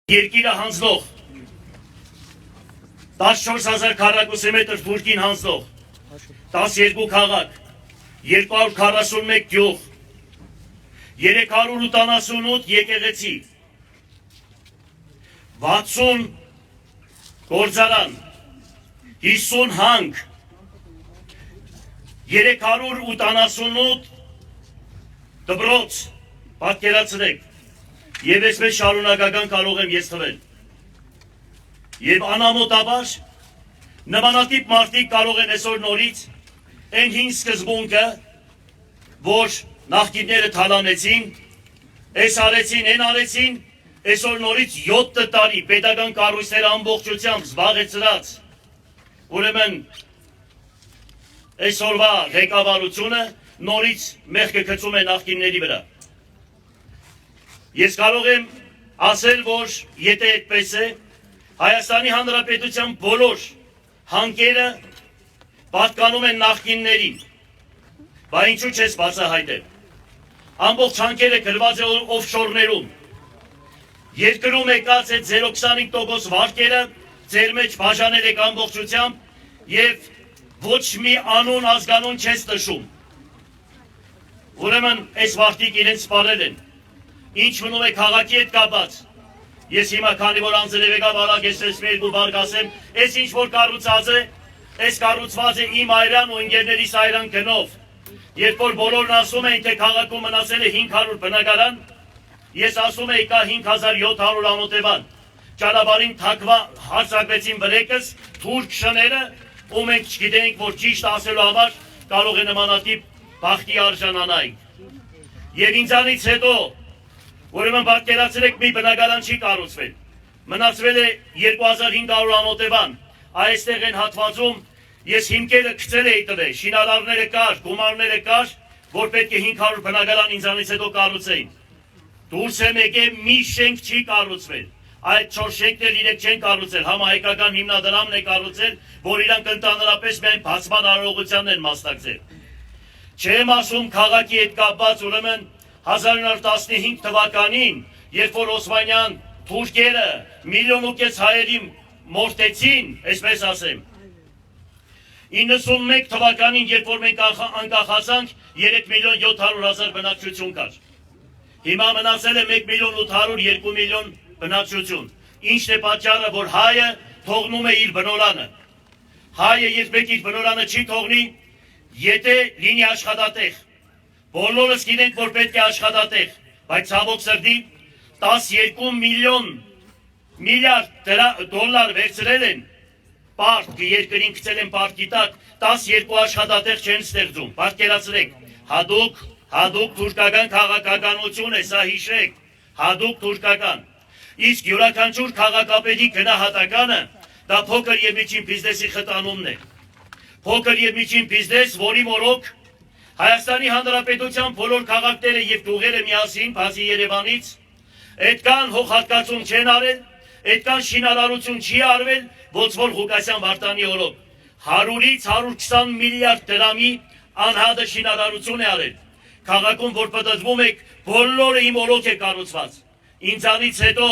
Երկիրը հանձնող 14,000 քառակուսի մետր թուրքին հանձնող 12 քաղաք 241 գյուղ 388 եկեղեցի 60 գործարան 50 հանք 388 դպրոց պատկերացրեք Եվ այսպես շարունակական կարող եմ ես թվել։ Եվ անամոթաբար նմանատիպ մարդիկ կարող են այսօր նորից այն հին սկզբունքը, որ նախկինները թալանեցին, այս արեցին, այն արեցին, այսօր նորից 7 տարի պետական կառույցները ամբողջությամբ զբաղեցրած, ուրեմն այսօրվա ղեկավարությունը նորից մեղքը գցում է նախկինների վրա։ Ես կարող եմ ասել, որ եթե այդպես է, Հայաստանի Հանրապետության բոլոր հանքերը պատկանում են նախկիններին, բա ինչու չես բացահայտել։ Ամբողջ հանքերը գրված է օֆշորներում։ Երկրում եկած այդ 0.25% վարկերը ձեր մեջ բաժանել եք ամբողջությամբ եւ ոչ մի անուն ազգանուն չես տշում։ Ուրեմն այս մարդիկ իրենց սպառել են։ Ինչ մնում է քաղաքի հետ կապած։ Ես հիմա քանի որ անձրև եկավ արագ ես մի երկու բառ ասեմ, այս ինչ որ կառուցած է, այս կառուցված է իմ այրան ու ընկերներիս այրան գնով։ Երբ որ բոլորն ասում էին, թե քաղաքում մնացել է 500 բնակարան, ես ասում էի կա 5700 անօթևան։ Ճանապարհին թակվա հարձակվեցին բրեկս, թուրք շները, ու մենք չգիտենք, որ ճիշտ ասելու համար կարող է նմանատիպ բախտի արժանանայինք։ Եվ ինձանից հետո Ուրեմն պատկերացրեք մի բնակարան չի կառուցվել, մնացվել է 2500 անօթևան, այստեղ են հատվածում ես հիմքերը գցել էի տվել, շինարարները կար, գումարները կար, որ պետք է 500 բնակարան ինձանից հետո կառուցեին։ Դուրս եմ եկել մի շենք չի կառուցվել, այդ 4 շենքներ իրենք չեն կառուցել, համահայկական հիմնադրամն է կառուցել, որ իրանք ընդհանրապես միայն բացման արարողությանն են մասնակցել։ Չեմ ասում քաղաքի հետ կապված, ուրեմն 1915 թվականին, երբ որ Օսմանյան թուրքերը 1,5 միլիոն հայերի մորթեցին, այսպես ասեմ, 91 թվականին, երբ որ մենք անկախացանք, 3,700,000 բնակչություն կար։ Հիմա մնացել է 1,800,000, 2 միլիոն բնակչություն։ Ինչն է պատճառը, որ հայը թողնում է իր բնորանը։ Հայը երբեք իր բնորանը չի թողնի, եթե լինի աշխատատեղ։ Բոլորս գիտենք, որ պետք է աշխատատեղ, բայց ցավոք սրտի 12 միլիարդ դոլար վերցրել են պարտք, երկրին գցել են պարտքի տակ, 12 աշխատատեղ չեն ստեղծում, պատկերացրեք, հադուկ թուրքական քաղաքականություն է, սա հիշեք, հադուկ թուրքական, իսկ յուրաքանչյուր քաղաքապետի գնահատականը դա փոքր եւ միջին բիզնեսի խտանումն է, փոքր եւ միջին բիզնես, որի մորոք Հայաստանի Հանրապետության բոլոր քաղաքները եւ գյուղերը միասին, բացի Երևանից, այդքան հողհատկացում չեն արել, այդքան շինարարություն չի արվել, ոչ որ Ղուկասյան Վարդանի օրոք 100-ից 120 միլիարդ դրամի անհատը շինարարություն է արել։ Քաղաքում, որ պատտվում եք, բոլորը իմ օրոք է կառուցված։ Ինձանից հետո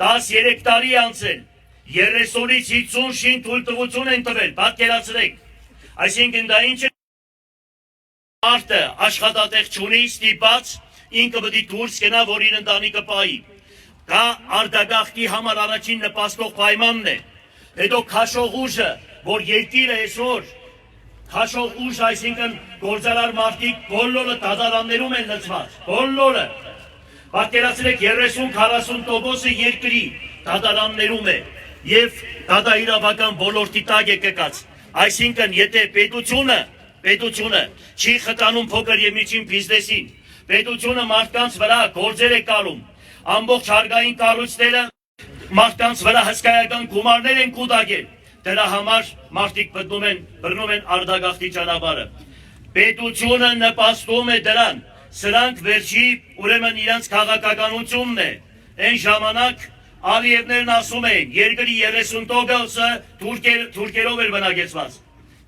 13 տարի անցել, 30-ից 50 շին թույլտվություն են տվել, պատկերացրեք։ Այսինքն դա ինչ է Արտը աշխատատեղ չունի, ստիպած, ինքը պետք է դուրս գնա, որ իր ընտանիքը պահի։ Դա արտագաղթի համար առաջին նպաստող պայմանն է։ Հետո քաշող ուժը, որ երկիրը այսօր, քաշող ուժ, այսինքն գործարար մարդիկ բոլորը դատարաններում են լցված, բոլորը։ Պատկերացրեք 30-40% երկրի դատարաններում է եւ դատաիրավական ոլորտի տակ է կկած։ Այսինքն եթե պետությունը չի խտանում փոքր եւ միջին բիզնեսին, պետությունը մարդկանց վրա գործեր է կալում, ամբողջ հարգային կառույցները մարդկանց վրա հսկայական գումարներ են կուտակել, դրա համար մարդիկ բռնում են արտագաղթի ճանապարհը։ Պետությունը նպաստում է դրան, սրանք վերջի ուրեմն իրանց քաղաքականությունն է, այն ժամանակ Ալիևներն ասում էին, երկրի 30%-ը թուրքերով էր բնակեցված։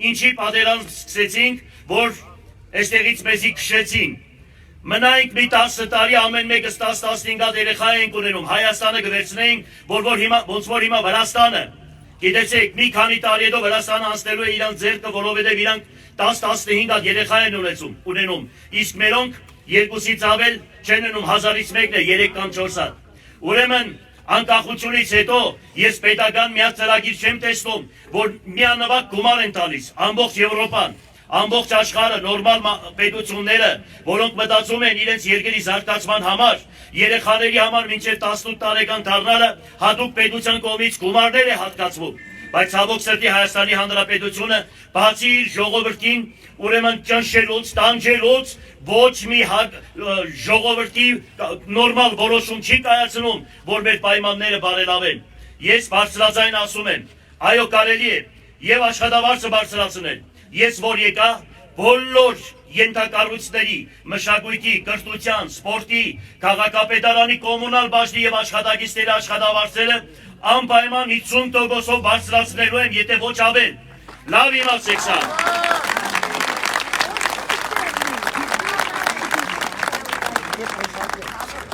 Ինչի պատերազմ սկսեցինք, որ այստեղից մեզի քշեցին, Մնայինք մի 10 տարի ամեն մեկս 10-15 հատ երեխա ենք ունենում, Հայաստանը գվերցնեինք, ոնց որ հիմա Վրաստանը, գիտեցեք, մի քանի տարի հետո Վրաստանը անցնելու է իրանք ձեռքը, որովհետև իրանք 10-15 հատ երեխա են ունենում, իսկ մերոնք երկուսից ավել չեն ունում, 1000-ից մեկն է 3 կամ 4 հատ։ Ուրեմն անկախությունից հետո ես պետական միակ ծրագիր չեմ տեսնում, որ միանվագ գումար են տալիս ամբողջ Եվրոպան, ամբողջ աշխարհը, նորմալ պետությունները, որոնք մտածում են իրենց երկրի զարգացման համար, երեխաների համար մինչև 18 տարեկան դառնալը հատուկ պետության կողմից գումարներ է հատկացվում։ Բայց ցավոք սրտի Հայաստանի Հանրապետությունը բացի իր ժողովրդին ուրեմն ճնշելուց, տանջելուց ոչ մի ժողովրդի նորմալ որոշում չի կայացնում, որ մեր պայմանները բարելավեն։ Ես բարձրաձայն ասում եմ, այո կարելի է եւ աշխատավարձը բարձրացնել։ Ես որ եկա բոլոր ենթակառույցների, մշակույթի, կրթության, սպորտի, քաղաքապետարանի, կոմունալ բաժնի եւ աշխատակիցների աշխատավարձերը անպայման 50%-ով բարձրացնելու եմ, եթե ոչ ավել։ Լավ իմացեք սա։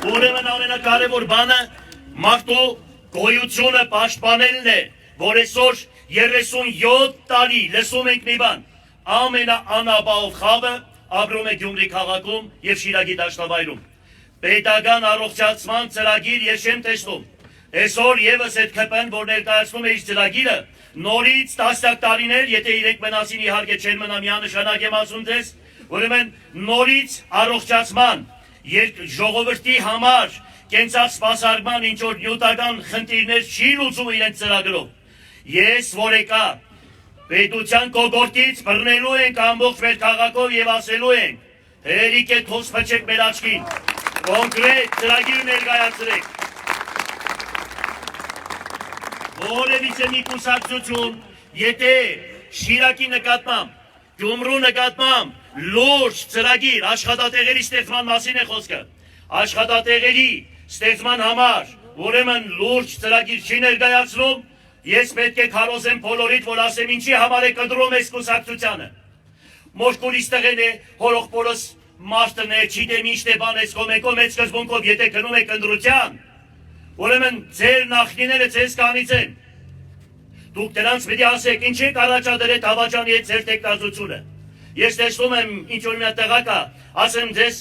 Ուրեմն ամենակարևոր բանը մարդու գոյությունը պաշտպանելն է, որ այսօր 37 տարի լսում ենք մի բան, ամենաանապահով խավը ապրում է Գյումրի քաղաքում եւ Շիրակի դաշտավայրում։ Պետական առողջացման ծրագիր ես չեմ տեսնում։ Այսօր եւս այդ ԿՊ-ն, որ ներկայացնում է իր ծրագիրը, նորից տասնյակ տարիներ, եթե իրենք մնացին իհարկե չեն մնա, միանշանակ եմ ասում ձեզ, ուրեմն նորից առողջացման, ժողովրդի համար կենցաղ սպասարկման ինչ որ նյութական խնդիրներ չի լուծում իրենց ծրագրով։ Ես որ եկա պետության կողորտից բռնելու ենք ամբողջ մեր քաղաքով եւ ասելու ենք, հերիք է թոս փչեք մեր աչքին, կոնկրետ ծրագիր ներկայացրեք։ Որևիցե մի կուսակցություն, եթե Շիրակի նկատմամբ, Գյումրու նկատմամբ լուրջ ծրագիր աշխատատեղերի ստեղծման մասին է խոսքը, աշխատատեղերի ստեղծման համար, ուրեմն լուրջ ծրագիր չի ներկայացնում, ես պետք է քարոզեմ բոլորիդ, որ ասեմ ինչի համար է կտրում այս կուսակցությանը։ Մոշկուրից տղեն է, հորողպորս մարդն է, չիտեմ ինչ է բան ես կոմեկով, մեծ սկզբունքով, եթե գնում եք ընտրության, ուրեմն ձեր նախնիները ձեզ կանիցեն։ Դուք դրանց պետք է ասեք, ինչ եք առաջադրել Դավաճանի հետ ձեր տեխնազությունը։ Ես տեսնում եմ ինչ որ մի տղա կա, ասեմ ձեզ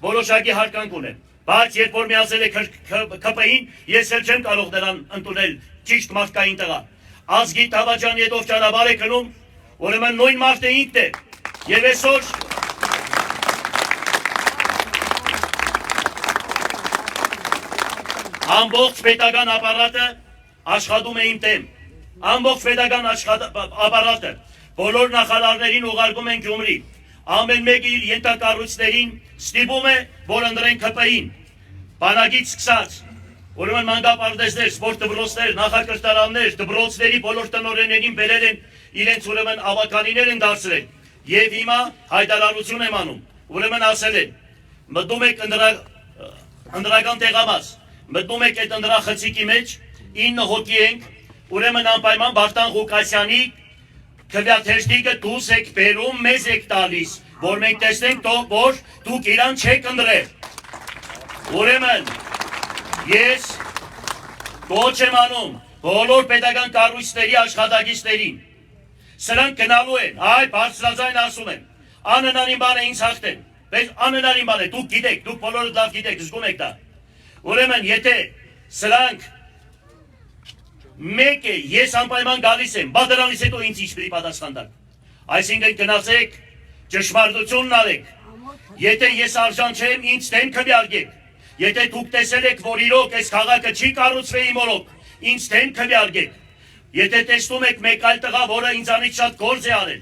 որոշակի հարկանք ունեմ։ Բայց երբ որ միացել է ԿՊ-ին, ես էլ չեմ կարող նրան ընդունել ճիշտ մարդկային տղա։ Ազգի Դավաճանի հետ ով ճանապարհ է գնում, ուրեմն նույն մարդը ինքն է։ Եվ այսօր ամբողջ պետական ապարատը աշխատում է իմ դեմ։ Ամբողջ պետական ապարատը բոլոր նախարարներին ուղարկում են Գյումրի։ Ամեն մեկը իր ենթակառույցներին ստիպում է, որ ընտրեն ԿՊ-ին։ Բանակից սկսած, ուրեմն մանկապարտեզներ, սպորտ դպրոցներ, նախակրթարաններ, դպրոցների բոլոր տնօրեններին բերել են իրենց ուրեմն ավականիներ են դարձրել։ Եվ հիմա հայտարարություն եմ անում։ Ուրեմն ասել են, մտնում եք ընտրական տեղամաս, մտնում եք այդ ընտրախցիկի մեջ, 9 հոգի ենք, ուրեմն անպայման Վարդան Ղուկասյանի քվեաթեժնիկը դուս եք բերում, մեզ եք տալիս, որ մենք տեսնենք, որ դուք իրան չեք ընտրել։ Ուրեմն ես կոչ եմ անում բոլոր պետական կառույցների աշխատակիցներին։ Սրանք գնալու են, այ բարձրաձայն ասում եմ, անհնարին բան է ինձ հաղթել, բայց անհնարին բան է, դուք գիտեք, դուք բոլորը լավ գիտեք, զգում եք դա։ Ուրեմն եթե սրանք մեկ է, ես անպայման գալիս եմ, բա դրանից հետո ինձ ինչ պիտի պատասխան տաք։ Այսինքն գնացեք, ճշմարտությունն արեք։ Եթե ես արժան չեմ, ինձ դեմ քվեարկեք։ Եթե դուք տեսել եք, որ իրոք այս քաղաքը չի կառուցվի մորոք, ինձ դեմ քվեարկեք։ Եթե տեսնում եք մեկ այլ տղա, որը ինձանից շատ գործ է արել,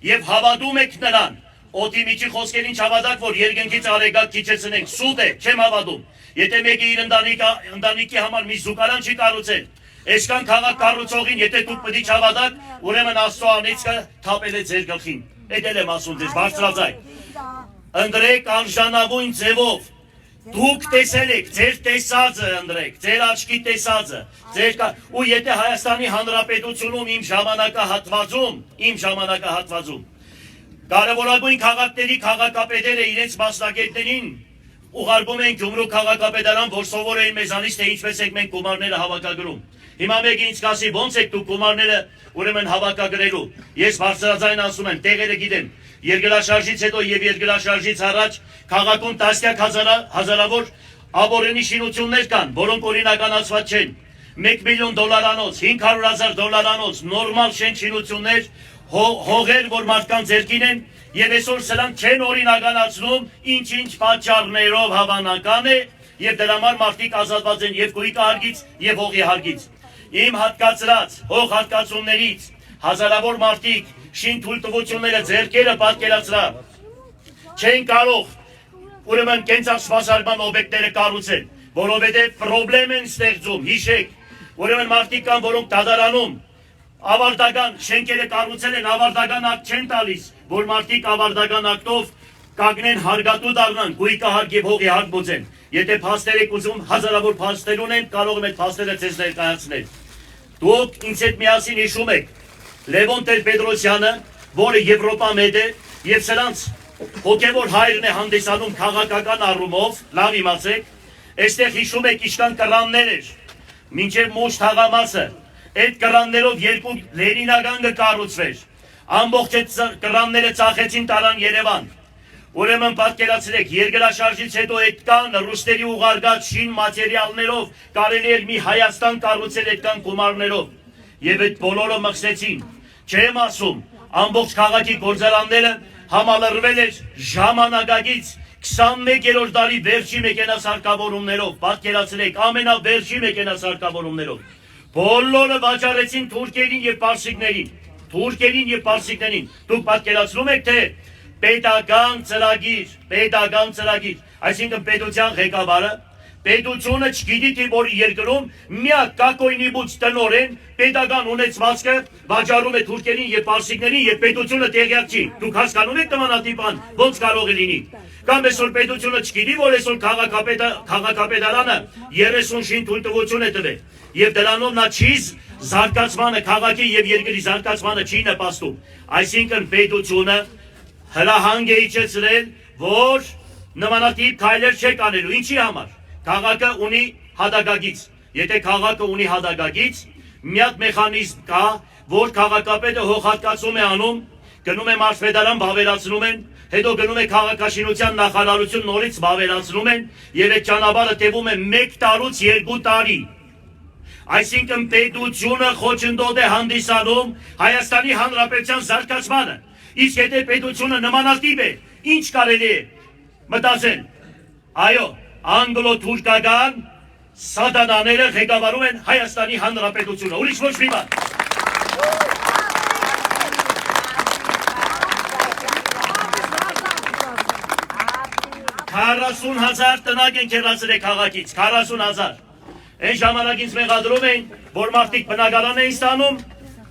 եւ հավատում եք նրան, օդի միջի խոսքերին չհավատաք, որ երկնքից արեգակ քիչեցնենք, սուտ է, չեմ հավատում։ Եթե մեկը իր ընտանիքի համար մի զուգարան չի կառուցել, այսքան քաղաք կառուցողին, եթե դուք պետք է չհավատաք, ուրեմն Աստծո անիծքը թափել է ձեր գլխին։ Էդ էլ եմ ասում ձեզ, բարձրաձայն։ Ընտրեք արժանավուն ձևով։ Դուք տեսել եք, ձեր տեսածը ընտրեք, ձեր աչքի տեսածը, ու եթե Հայաստանի Հանրապետությունում իմ ժամանակահատվածում կարևորագույն քաղաքների քաղաքապետերը իրենց մասնագետներին ուղարկում էին Գյումրու քաղաքապետարան, որ սովորեին մեզանից, թե ինչպես եք մենք գումարները հավաքագրում։ Հիմա մեկը ինձ կասի, ոնց եք դուք գումարները ուրեմն հավաքագրելու։ Ես բարձրաձայն ասում եմ, տեղերը գիտեմ։ Երկրաշարժից հետո եւ երկրաշարժից առաջ քաղաքում տասնյակ հազարավոր աբորենի շինություններ կան, որոնք օրինականացված չեն։ $1 միլիոն, $500,000 նորմալ շինություններ, հողեր, որ մարդկանց ձեռքին են, եւ այսօր սրանք չեն օրինականացնում, ինչ-ինչ պատճառներով հավանական է, եւ դրա համար մարդիկ ազատված են եւ գույքի հարգից եւ հողի հարգից։ Իմ հատկացրած հող հատկացումներից հազարավոր մարդիկ շին թույլտվությունները ձեռքերը պատկերացրա չեն կարող ուրեմն կենցաղ-սպասարկման օբյեկտները կառուցել, որովհետեւ պրոբլեմ են ստեղծում, հիշեք, ուրեմն մարդիկ կան, որոնք դատարանում ավարտական շենքերը կառուցել են, ավարտական ակտ չեն տալիս, որ մարդիկ ավարտական ակտով կանգնեն հարգատու դառնան, գույքը հարկ եւ հողի հարկ բուծեն։ Եթե փաստեր եք ուզում, հազարավոր փաստեր ունեն, կարող եմ այդ փաստերը ձեզ ներկայացնել։ Դուք ինձ հետ միասին հիշում եք Լևոն Տեր-Պետրոսյանը, որը Եվրոպա մեծ է, եւ սրանց հոգեվոր հայրն է հանդիսանում քաղաքական առումով, լավ իմացեք, այստեղ հիշում եք ինչքան կռաններ էր, մինչև մոտ թաղամասը, այդ կռաններով երկու Լենինական կառուցվեր, ամբողջ այդ կռանները ծախեցին տարան Երևան։ Ուրեմն պատկերացրեք, երկրաշարժից հետո այդքան ռուսների ուղարկած շին մատերիալներով կարելի էր մի Հայաստան կառուցել այդքան գումարներով, եւ այդ բոլորը մխսեցին։ Չեմ ասում, ամբողջ քաղաքի գործարանները համալրվել էր ժամանակակից 21-րդ դարի վերջի մեքենասարկավորումներով, պատկերացրեք, ամենավերջի մեքենասարկավորումներով։ Բոլորը վաճառեցին թուրքերին եւ պարսիկներին, Դուք պատկերացնում եք, թե պետական ծրագիր, այսինքն պետության ղեկավարը, պետությունը չգիտի, թե որ երկրում միակ կակոյնի բուծ տնօրեն պետական ունեցվածքը վաճառում է թուրքերին եւ պարսիկներին եւ պետությունը տեղյակ չի։ Դուք հասկանում եք նմանատիպան ոնց կարող է լինի։ Կամ այսօր պետությունը չգիտի, որ այսօր քաղաքապետարանը 30 շին թույլտվություն է տվել եւ դրանով նա չի զարգացմանը, քաղաքի եւ երկրի զարգացմանը չի նպաստում։ Այսինքն պետությունը հրահանգ է իջեցրել, որ նմանատիպ քայլեր չեք անելու։ Ինչի համար։ Քաղաքը ունի հադագագից։ Եթե քաղաքը ունի հադագագից, մի հատ մեխանիզմ կա, որ քաղաքապետը հողհատկացում է անում, գնում է մարզպետարան, բավերացնում են, հետո գնում է քաղաքաշինության նախարարություն, նորից բավերացնում են, եւ այդ ճանապարհը տևում է 1 տարուց 2 տարի։ Այսինքն պետությունը խոչընդոտ է հանդիսանում Հայաստանի Հանրապետության զարգացմանը։ Իսկ եթե պետությունը նմանատիպ է, ինչ կարելի է մտածել։ Այո, անգլո-թուրքական սատանաները ղեկավարում են Հայաստանի Հանրապետությունը, ուրիշ ոչ մի բան։ 40,000 տնակ են քերացրել քաղաքից, 40,000։ Այն ժամանակ ինձ մեղադրում էին, որ մարդիկ բնակարան էին ստանում,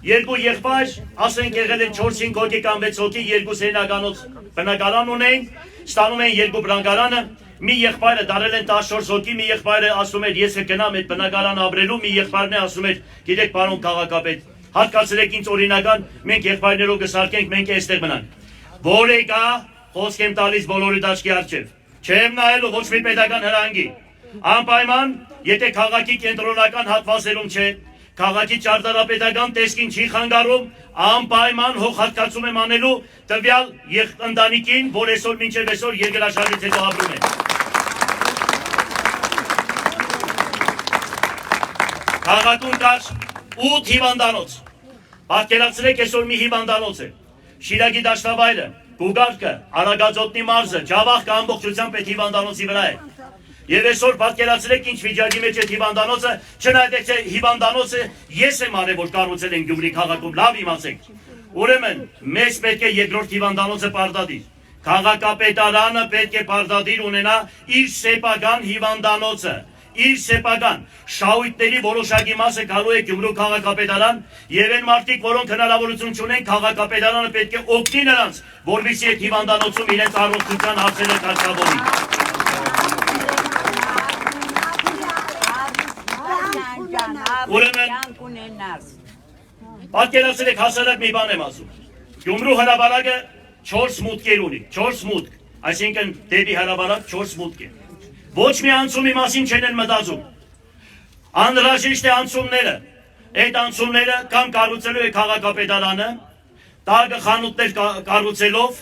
երկու եղբայր, ասենք եղել են 4-5 հոգի կամ 6 հոգի, երկու սենյականոց բնակարան ունեին, ստանում էին երկու բնակարանը, մի եղբայրը դարել են 14 հոգի, մի եղբայրը ասում էր ես կգնամ այդ բնակարան ապրելու, մի եղբայրն է ասում էր գիտեք պարոն քաղաքապետ, հատկացրեք ինձ օրինական, մենք եղբայրներով կսարքենք, մենք այստեղ մնանք։ Որ եկա, խոսք եմ տալիս բոլորի դաշկի առջև, չեմ նայելու ոչ մի պետական հրանգի, անպայման, եթե քաղաքի կենտրոնական հատվածերում չէ, քաղաքի ճարտարապետական տեսքին չի խանգարում, անպայման հողհատկացում եմ անելու տվյալ ընտանիքին, որ այսօր մինչև այսօր երկրաշարժից հետո ապրում է։ Քաղաքում կար 8 հիվանդանոց, պատկերացրեք այսօր մի հիվանդանոց է, Շիրակի դաշտավայրը, Գուգարկը, Արագածոտնի մարզը, Ջավախքը ամբողջությամբ այդ հիվանդանոցի վրա է։ Եվ այսօր պատկերացրեք ինչ վիճակի մեջ է հիվանդանոցը, չնայած թե հիվանդանոցը ես եմ արել, որ կառուցել են Գյումրի քաղաքում, լավ իմացեք։ Ուրեմն մեզ պետք է երկրորդ հիվանդանոցը պարտադիր։ Քաղաքապետարանը պետք է պարտադիր ունենա իր սեփական հիվանդանոցը, իր սեփական շահույթների որոշակի մասը գալու է Գյումրու քաղաքապետարան, եւ այն մարդիկ, որոնք հնարավորություն չունեն, քաղաքապետարանը պետք է օգնի նրանց, որովհետեւ այդ հիվանդանոցում իրենց առողջության հարցերը կարգավորի։ Ուրեմն պատկերացրեք հասարակ մի բան եմ ասում։ Գյումրու հրապարակը 4 մուտքեր ունի, 4 մուտք, այսինքն դեպի հրապարակ 4 մուտք է։ ոչ մի անցումի մասին չեն մտածում։ Անհրաժեշտ է անցումները, այդ անցումները կամ կառուցելու է քաղաքապետարանը, տագը խանութներ կառուցելով,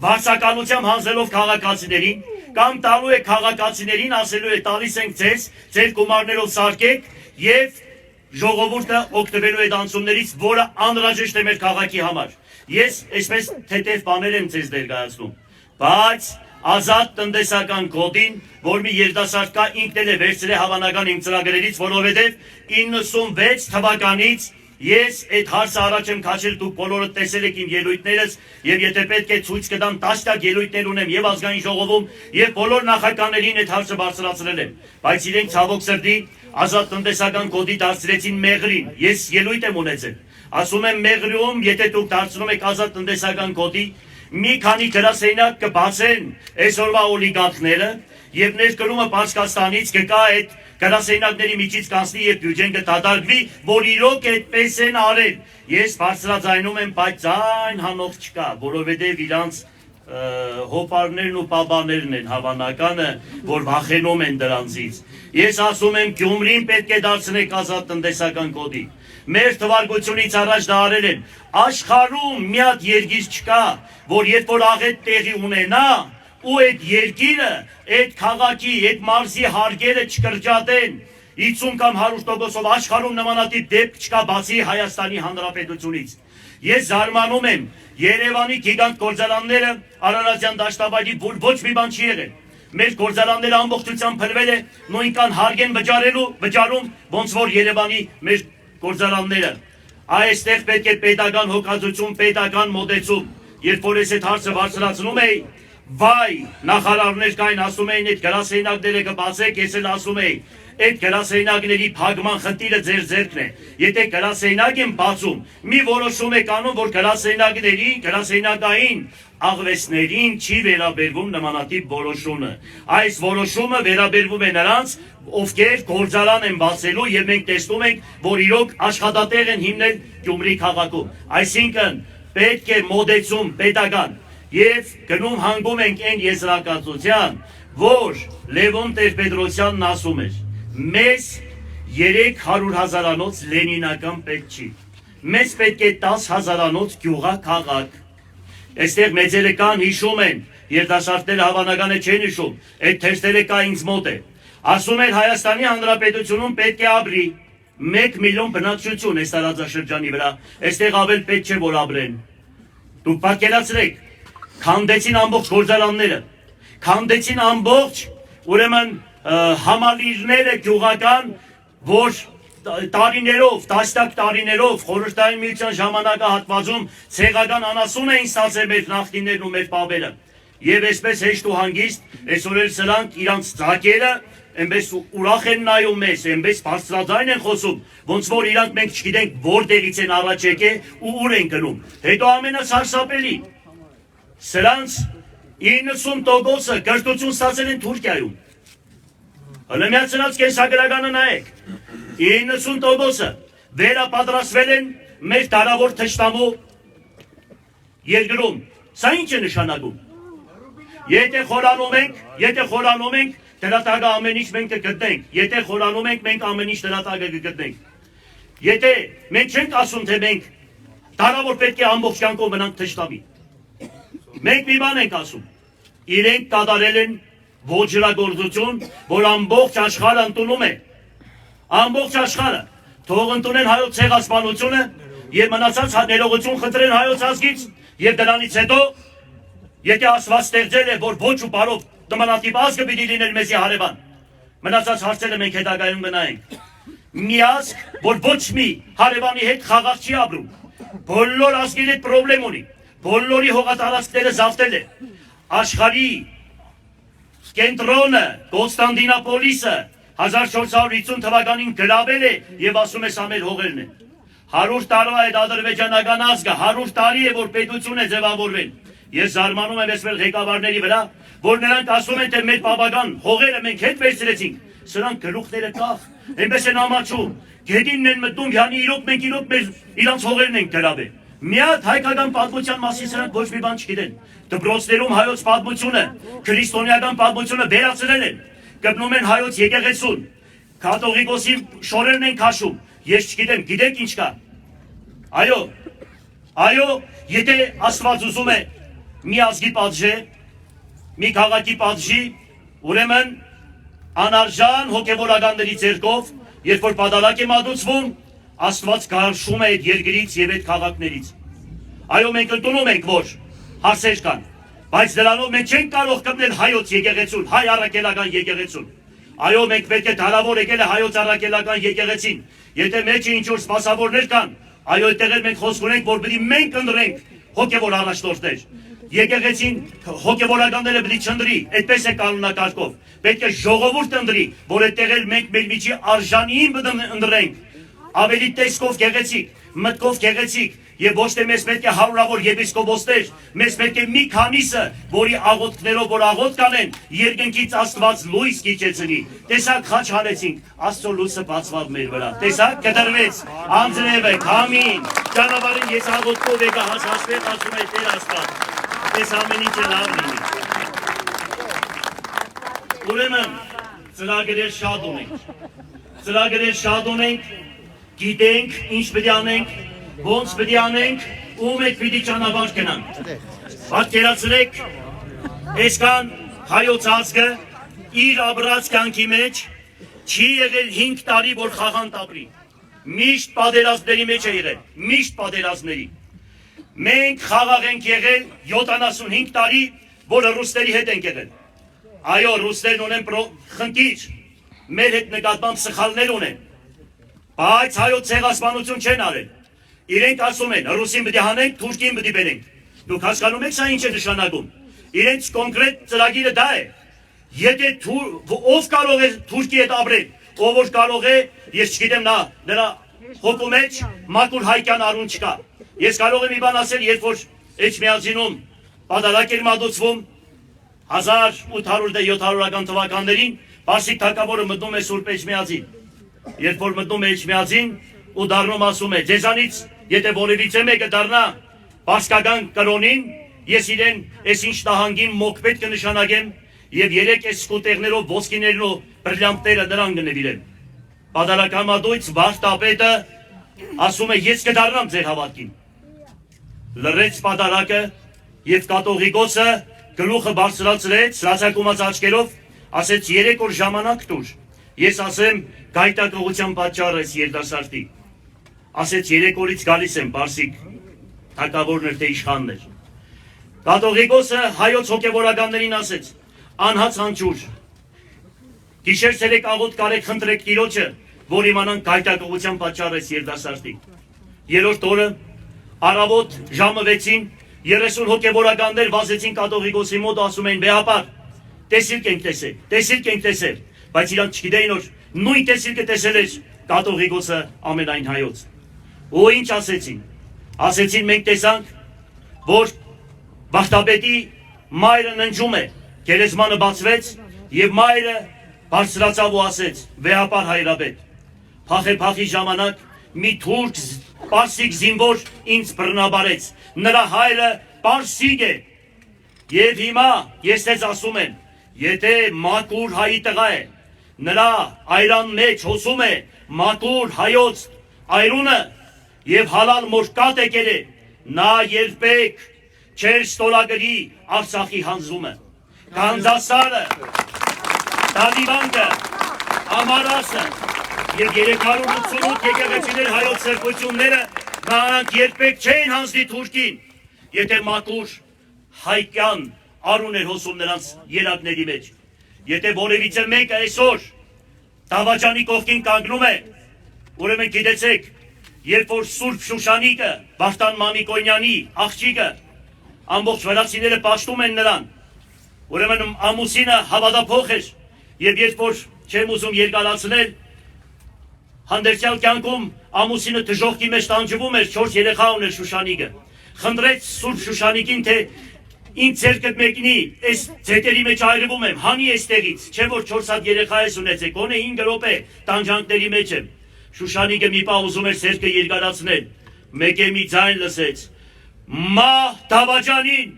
վարձակալությամբ հանձնելով քաղաքացիներին, կամ տալու է քաղաքացիներին, ասելու է տալիս ենք ձեզ, ձեր գումարներով սարքեք եւ ժողովուրդը օգտվելու է անցումներից, որը անհրաժեշտ է մեր քաղաքի համար։ Ես այսպես թեթև բաներ եմ ձեզ ներկայացնում, բայց ազատ տնտեսական կոդին, որ մի երիտասարդ կա, ինքն էլ է վերցրել հավանական իմ ծրագրերից, որովհետև 96 թվականից ես այդ հարցը առաջ եմ քաշել, դուք բոլորը տեսել եք իմ ելույթներս, եւ եթե պետք է ցույց կտամ 10 ելույթներ ունեմ եւ ազգային ժողովում եւ բոլոր նախագահներին այդ հարցը բարձրացրել եմ, բայց իրենք ցավոք սրտի ազատ տնտեսական կոդի դարձրեցին մեղրին։ Ես ելույթ եմ ունեցել, ասում եմ մեղրում, եթե դուք դարձնում եք ազատ տնտեսական կոդի, մի քանի գրասենյակ կբացեն այսօրվա օլիգարխները եւ ներկրումը Պարսկաստանից կգա այդ գրասենյակների միջից կանցնի եւ բյուջեն կդադարվի, որ իրոք այդպես են արել։ Ես բարձրաձայնում եմ, բայց ձայն հանող չկա, որովհետեւ իրանց հոպարներն ու պաբաներն են հավանականը, որ վախենում են դրանցից։ Ես ասում եմ, Գյումրին պետք է դարձնեք ազատ տնտեսական կոդի։ Մեր թվարկությունից առաջ դա արել են։ Աշխարհում մի հատ երկիր չկա, որ երբ որ աղետ տեղի ունենա, ու այդ երկիրը, այդ քաղաքի, այդ մարզի հարգերը չկրճատեն 50 կամ 100%-ով, աշխարհում նմանատիպ դեպք չկա բացի Հայաստանի Հանրապետությունից։ Ես զարմանում եմ, Երևանի գիգանտ գործարանները Արարատյան դաշտավայրի ոչ մի բան չի եղել։ Մեր գործարանները ամբողջությամբ փրվել է, նույնքան հարկ են վճարում, ոնց որ Երևանի մեր գործարանները։ Այստեղ պետք է պետական հոգացություն, պետական մոտեցում։ Երբ որ ես այդ հարցը բարձրացնում էի, վայ, նախարարներ կային, ասում էին այդ գրասենյակները կբացեք, ես էլ ասում էի, այդ գրասենյակների փակման խնդիրը ձեր ձեռքն է։ Եթե գրասենյակ են բացում, մի որոշում եք անում, որ գրասենյակային աղվեսներին չի վերաբերվում նմանատիպ որոշումը։ Այս որոշումը վերաբերվում է նրանց, ովքեր գործարան են բացելու եւ մենք տեսնում ենք, որ իրոք աշխատատեղ են հիմնել Գյումրի քաղաքում։ Այսինքն պետք է մոտեցում պետական եւ գնում հանգում ենք այն եզրակացության, որ Լևոն Տեր-Պետրոսյանն ասում էր. մեզ 300,000-անոց լենինական պետք չի, մեզ պետք է 10,000-անոց գյուղաքաղաք։ Այստեղ մեծերը կան, հիշում են, երիտասարդները հավանական է չեն հիշում, այդ թերթերը կա ինձ մոտ է։ Ասում են Հայաստանի Հանրապետությունում պետք է ապրի 1 միլիոն բնակչություն այս տարածաշրջանի վրա, այստեղ ավել պետք չէ որ ապրեն։ Դուք պատկերացրեք, քանդեցին ամբողջ գործարանները, քանդեցին ամբողջ, ուրեմն համալիրները գյուղական, որ տարիներով, տասնյակ տարիներով խորհրդային միության ժամանակահատվածում ցեղական անասուն էին ստացել մեր նախնիներն ու մեր պապերը։ Եվ այսպես հեշտ ու հանգիստ այսօր էլ սրանք իրանց ծակերը այնպես ուրախ են նայում մեզ, այնպես բարձրաձայն են խոսում, ոնց որ իրանք մենք չգիտենք որտեղից են առաջ եկել ու ուր են գնում։ Հետո ամենասարսափելի, սրանց 90%-ը կրթություն ստացել են Թուրքիայում։ Հələ միացած կենսագրականը նայեք, 90%-ը վերապատրաստվել են մեր դարավոր թշնամու երկրում։ Սա ինչ է նշանակում։ Եթե խորանում ենք, դրա տակը ամեն ինչ մենք կգտնենք։ Եթե խորանում ենք, մենք ամեն ինչ դրա տակը կգտնենք։ Եթե մենք չենք ասում, թե մենք դարավոր պետք է ամբողջ կյանքով մնանք թշնամի։ Մենք մի բան ենք ասում, իրենք կատարել են ոչրագործություն, որ ամբողջ աշխարհը ընդունում է, ամբողջ աշխարհը, թող ընդունեն հայոց ցեղասպանությունը եւ մնացած ներողություն խնդրեն հայոց ազգից եւ դրանից հետո, եթե Աստված ստեղծել է, որ ոչ ու բարով նմանատիպ ազգը պիտի լիներ մեզի հարևան, մնացած հարցերը մենք հետագայում գնայինք։ Մի ազգ, որ ոչ մի հարևանի հետ խաղաղ չի ապրում, բոլոր ազգերի հետ պրոբլեմ ունի, բոլորի հողատարածքները զավթել է, աշխարհի կենտրոնը, Կոնստանդինապոլիսը 1450 թվականին գրավել է եւ ասում է սա մեր հողերն են։ 100 տարվա այդ ադրբեջանական ազգը 100 տարի է որ պետություն է ձևավորվել։ Ես զարմանում եմ այսպես ղեկավարների վրա, որ նրանք ասում են թե մեր բավական հողերը մենք հետ վերցրեցինք։ Սրանք գլուխները կախ, այնպես են ամաչում, գետինն են մտնում, yəni իրոք մեր իրանց հողերն են գրավել։ Մի հատ հայկական պատմության մասին սրանք ոչ մի բան չգիտեն։ Դպրոցներում հայոց պատմությունը, քրիստոնեական պատմությունը վերացրել են։ գտնում են հայոց եկեղեցուն, կաթողիկոսի շորերն են քաշում, ես չգիտեմ, գիտեք ինչ կա։ Այո, եթե Աստված ուզում է մի ազգի պատժե, մի քաղաքի պատժի, ուրեմն անարժան հոգևորականների ձեռքով, երբ որ պատալակ է մատուցվում, Աստված քաշում է այդ երկրից եւ այդ քաղաքներից։ Այո, մենք ընդունում ենք, որ հարցեր կան, բայց դրանով մենք չենք կարող կպնել հայոց եկեղեցուն, հայ առաքելական եկեղեցուն։ Այո, մենք պետք է դարավոր եկել է հայոց առաքելական եկեղեցին։ Եթե մեջը ինչ-որ սպասավորներ կան, այո, այդտեղ մենք խոսք ունենք, որ պետք է մենք ընտրենք հոգևոր առաջնորդներ։ Եկեղեցին հոգևորականները պետք է չընտրի, այդպես է կանոնակարգով։ Պետք է ժողովուրդ ընտրի, որ այդտեղ մենք մեր միջի արժանին պետք է ընտրենք։ Ավելի տեսքով գեղեցիկ, մտքով գեղեցիկ, եւ ոչ թե մեզ պետք է հարյուրավոր եպիսկոպոսներ, մեզ պետք է մի քանիսը, որի աղոթքներով որ աղոթ կանեն, երկնքից Աստված լույս կիջեցնի։ Տեսակ խաչ հանեցինք, Աստծո լույսը բացվավ մեր վրա։ Տեսակ կդրվեց, անձրևը, քամին, ճանապարհին ես աղոթքով եկա հասկացել, ասում է Տեր Աստված։ Այս ամեն ինչը լավ լինի։ Ուրեմն ծրագրեր շատ ունենք, գիտենք ինչ պետք է անենք, ոնց պետք է անենք, ում եք պիտի ճանապարհ գնանք։ Պատկերացրեք, այսքան հայոց ազգը իր ապրած կյանքի մեջ չի եղել 5 տարի, որ խաղանտ ապրի։ Միշտ պատերազմների մեջ է եղել, միշտ պատերազմների։ Մենք խաղաղ ենք եղել 75 տարի, որը ռուսների հետ ենք եղել։ Այո, ռուսներն ունեն խնդիր, մեր հետ նկատմամբ սխալներ ունեն, բայց հայոց ցեղասպանություն չեն արել։ Իրենք ասում են, ռուսին պետք է հանենք, թուրքին պետք է բերենք։ Դուք հասկանում եք սա ինչ է նշանակում։ Իրենց կոնկրետ ծրագիրը դա է։ Եթե ով կարող է թուրքի հետ ապրել, ով որ կարող է, ես չգիտեմ, նրա հոգու մեջ մաքուր հայկյան արուն չկա։ Ես կարող եմ մի բան ասել, երբ որ Էջմիածինում պատալակ էր մատուցվում 1800-700-ական թվականներին, Պարսիկ թագավորը մտնում է Սուրբ Էջմիածին։ Երբ որ մտնում է Էջմիածին ու դառնում ասում է, ձեզանից եթե որևիցե մեկը դառնա պարսկական կրոնին, ես իրեն այս ինչ նահանգին մոկպետ կնշանակեմ եւ 3 այս սկուտեղներով ոսկիներն ու բրիլյանտները նրան կնվիրեմ։ Պատալականատույց վարդապետը ասում է, ես կդառնամ ձեր հավատքին։ Լռեց պատալակը եւ կաթողիկոսը գլուխը բարձրացրեց սրացակումած աչքերով, ասեց 3 օր ժամանակ տուր։ Ես ասեմ գայթակղության պատճառը էս երիտասարդի։ Ասեց 3 օրից գալիս եմ Պարսիկ թագավորներ թե իշխաններ։ Կաթողիկոսը հայոց հոգևորականներին ասեց. անհաց հանճուր։ Գիշեր ցերեկ աղոթ կարեք խնդրեք Տիրոջը, որ իմանան գայթակղության պատճառը էս երիտասարդի։ Երրորդ օրը առավոտ ժամը 6-ին 30 հոգևորականներ վազեցին կաթողիկոսի մոտ, ասում էին բեհապար, տեսիլք ենք տեսել, բայց իրանք չգիտեին, որ նույն տեսիլքը տեսել էր կաթողիկոսը ամենայն հայոց։ Ու ինչ ասեցին։ Ասեցին մենք տեսանք, որ վարդապետի մայրը ննջում է, գերեզմանը բացվեց եւ մայրը բարձրացավ ու ասեց. վեհապար հայրապետ, փախի ժամանակ մի թուրք պարսիկ զինվոր ինձ բռնաբարեց, նրա հայրը պարսիկ է եւ հիմա ես ձեզ ասում եմ, եթե մաքուր հայի տղա է, նրա այրան մեջ հոսում է մաքուր հայոց այրունը եւ հալալ մորկատ եկել է, նա երբեք չեր ստորագրի Արցախի հանձումը, Գանձասարը, Դադիվանգը, Ամարասը եւ 388 եկեղեցիներ հայոց սրբությունները նրանք երբեք չեն հանձնի թուրքին, եթե մաքուր հայկյան արուն էր հոսում նրանց երակների մեջ։ Եթե որևիցե մեկը այսօր Դավաճանի կողքին կանգնում է, ուրեմն գիտեցեք, երբ որ Սուրբ Շուշանիկը, Վարդան Մամիկոնյանի աղջիկը, ամբողջ վրացիները պաշտում են նրան, ուրեմն ամուսինը հավատափող էր, եւ երբ որ չեմ ուզում երկարացնել, հանդերձյալ կյանքում ամուսինը դժոխքի մեջ տանջվում էր, 4 երեխա ուներ Շուշանիկը, խնդրեց Սուրբ Շուշանիկին, թե ինձ ձերքդ մեկնի, այս ձետերի մեջ այրվում եմ, հանի էստեղից, չէ որ 4 հատ երեխա ես ունեցեք, գոնե 5 րոպե տանջանքների մեջ եմ։ Շուշանիկը մի պահ ուզում էր ձերքը երկարացնել, մեկ է մի ձայն լսեց. մահ Դավաճանին,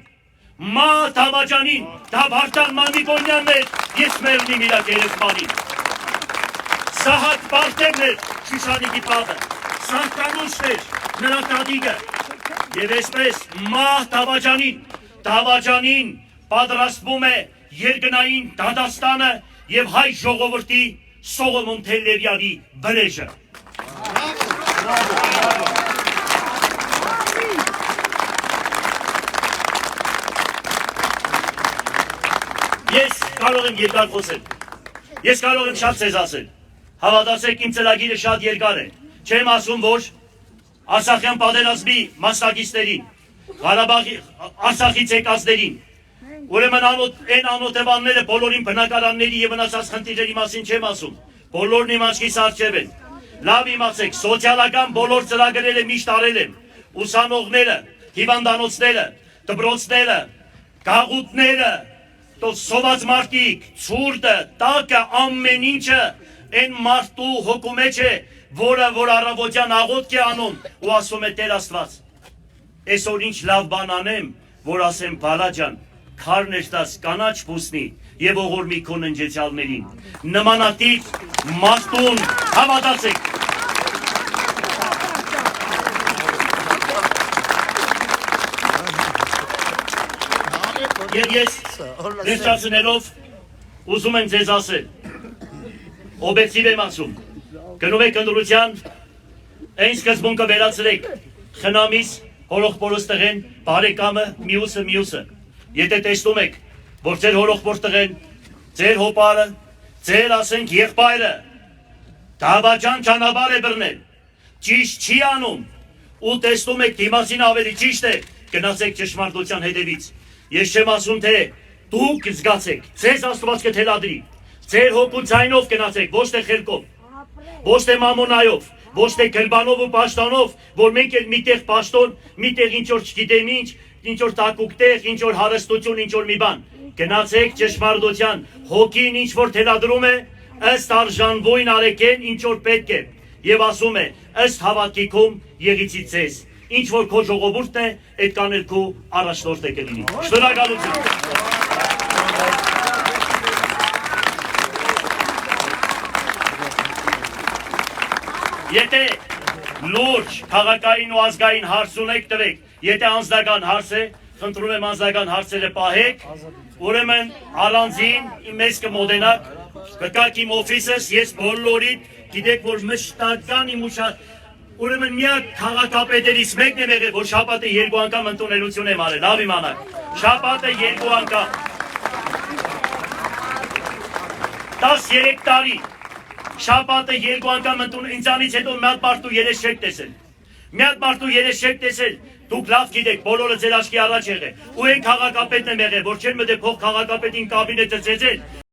Մա Թավաջանին, դա Վարդան Մանիկոնյանն էր, ես Մերնի միրա գերեզմանին։ Սահակ Պարտերն էր, Շուշանիկի պապը, Սահկանուշն էր, նրա տատիկը, և այսպես մա Թավաջանին պատրաստվում է երկնային դատաստանը և հայ ժողովրդի Սողոմոն Թելլևյանի բրեժը։ Ես կարող եմ երկար խոսել, ես կարող եմ շատ ձեզ ասել, հավատացեք իմ ծրագիրը շատ երկար է, չեմ ասում, որ Արցախյան պատերազմի մասնակիցներին, Արցախից եկածներին, ուրեմն այն անօթևանները բոլորին բնակարանների և մնացած խնդիրների մասին չեմ ասում, բոլորն իմ աչքիս առջև են, լավ իմացեք, սոցիալական բոլոր ծրագրերը միշտ արել եմ, ուսանողները, հիվանդանոցները, դպրոցները, գաղութները, սոված մարդիկ, ցուրտը, տակը, ամեն ինչը այն մարդու հոգու մեջ է, որ առավոտյան աղոթք է անում ու ասում է Տեր Աստված, այսօր ինչ լավ բան անեմ, որ ասեմ Բալա ջան, քարն էր տաս կանաչ բուսնի եւ ողորմի քո ննջեցյալներին։ Նմանատիպ մարդուն հավատացեք։ Եվ ես վերջացնելով ուզում եմ ձեզ ասել, օբյեկտիվ եմ ասում, գնում եք ընտրության, այն սկզբունքը վերացրեք, խնամիս, հորողբորս տղեն, բարեկամը, մյուսը, եթե տեսնում եք, որ ձեր հորողբոր տղեն, ձեր հոպարը, ձեր ասենք եղբայրը, Թավաջան ճանապարհ է բռնել, ճիշտ չի անում, ու տեսնում եք դիմացին ավելի ճիշտ է, գնացեք ճշմարտության հետևից։ Ես չեմ ասում, թե դուք զգացեք, ձեզ Աստված կթելադրի, ձեր հոգու ձայնով գնացեք, ոչ թե խելքով, ոչ թե մամոնայով, ոչ թե գրբանով ու պաշտոնով, որ մենք էլ միտեղ պաշտոն, միտեղ ինչ-որ չգիտեմ ինչ-որ տակուկ տեղ, ինչ-որ հարստություն, ինչ-որ մի բան, գնացեք ճշմարտության, հոգին ինչ-որ թելադրում է, ըստ արժանվույն արեք են, ինչ-որ պետք է, և ասում է, ըստ հավատքիքում եղիցի ձեզ, ինչ որ քո ժողովուրդն է, այդ կանել քո առաջնորդ է կլինի։ Շնորհակալություն։ Եթե լուրջ քաղաքային ու ազգային հարց ունեք տվեք, եթե անձնական հարց է, խնդրում եմ անձնական հարցերը պահեք, ուրեմն առանձին մեզ կմոտենաք, կգաք իմ օֆիսս, ես բոլորիդ գիտեք, որ մշտական իմ ուրեմն միակ քաղաքապետերից մեկն եմ եղել, որ շաբաթը 2 անգամ ընդունելություն եմ արել, լավ իմանաք, շաբաթը 2 անգամ, 13 տարի, շաբաթը 2 անգամ ընդունել, ինձանից հետո մի հատ մարդու երես չեք տեսել, մի հատ մարդու երես չեք տեսել, դուք լավ գիտեք, բոլորը ձեր աչքի առաջ եղել, ու այն քաղաքապետն եմ եղել, որ չեն մտե փող քաղաքապետին կաբինետը ծեծել,